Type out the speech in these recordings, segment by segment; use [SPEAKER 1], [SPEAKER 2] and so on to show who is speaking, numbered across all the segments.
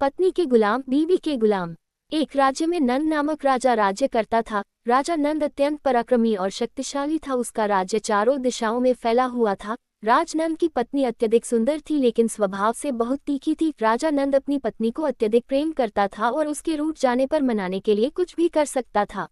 [SPEAKER 1] पत्नी के गुलाम, बीवी के गुलाम। एक राज्य में नंद नामक राजा राज्य करता था। राजा नंद अत्यंत पराक्रमी और शक्तिशाली था। उसका राज्य चारों दिशाओं में फैला हुआ था। राजनंद की पत्नी अत्यधिक सुंदर थी, लेकिन स्वभाव से बहुत तीखी थी। राजा नंद अपनी पत्नी को अत्यधिक प्रेम करता था और उसके रूठ जाने पर मनाने के लिए कुछ भी कर सकता था।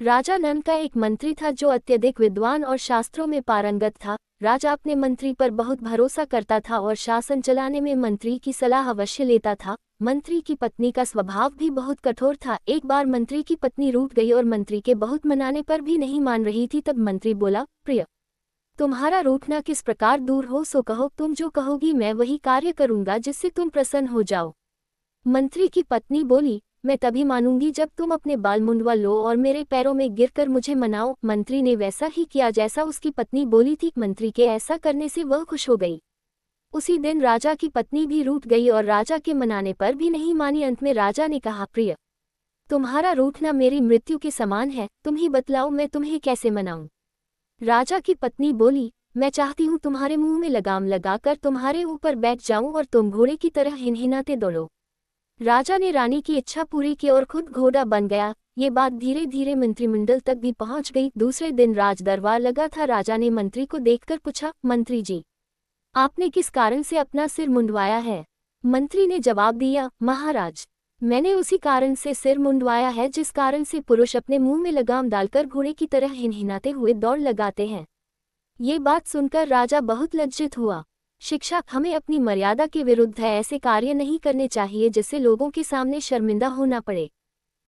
[SPEAKER 1] राजा नंद का एक मंत्री था जो अत्यधिक विद्वान और शास्त्रों में पारंगत था। राजा अपने मंत्री पर बहुत भरोसा करता था और शासन चलाने में मंत्री की सलाह अवश्य लेता था। मंत्री की पत्नी का स्वभाव भी बहुत कठोर था। एक बार मंत्री की पत्नी रूठ गई और मंत्री के बहुत मनाने पर भी नहीं मान रही थी। तब मंत्री बोला, प्रिय, तुम्हारा रूठना किस प्रकार दूर हो सो कहो। तुम जो कहोगी मैं वही कार्य करूंगा जिससे तुम प्रसन्न हो जाओ। मंत्री की पत्नी बोली, मैं तभी मानूंगी जब तुम अपने बाल मुंडवा लो और मेरे पैरों में गिरकर मुझे मनाओ। मंत्री ने वैसा ही किया जैसा उसकी पत्नी बोली थी। मंत्री के ऐसा करने से वह खुश हो गई। उसी दिन राजा की पत्नी भी रूठ गई और राजा के मनाने पर भी नहीं मानी। अंत में राजा ने कहा, प्रिय, तुम्हारा रूठना मेरी मृत्यु के समान है। तुम ही बतलाओ मैं तुम्हें कैसे मनाऊं। राजा की पत्नी बोली, मैं चाहती हूँ तुम्हारे मुंह में लगाम लगाकर तुम्हारे ऊपर बैठ जाऊं और तुम घोड़े की तरह हिनहिनाते दौड़ो। राजा ने रानी की इच्छा पूरी की और खुद घोड़ा बन गया। ये बात धीरे धीरे मंत्रिमंडल तक भी पहुंच गई। दूसरे दिन राज दरबार लगा था। राजा ने मंत्री को देखकर पूछा, मंत्री जी, आपने किस कारण से अपना सिर मुंडवाया है। मंत्री ने जवाब दिया, महाराज, मैंने उसी कारण से सिर मुंडवाया है जिस कारण से पुरुष अपने मुंह में लगाम डालकर घोड़े की तरह हिनहिनाते हुए दौड़ लगाते हैं। ये बात सुनकर राजा बहुत लज्जित हुआ। शिक्षा हमें अपनी मर्यादा के विरुद्ध है। ऐसे कार्य नहीं करने चाहिए जिससे लोगों के सामने शर्मिंदा होना पड़े।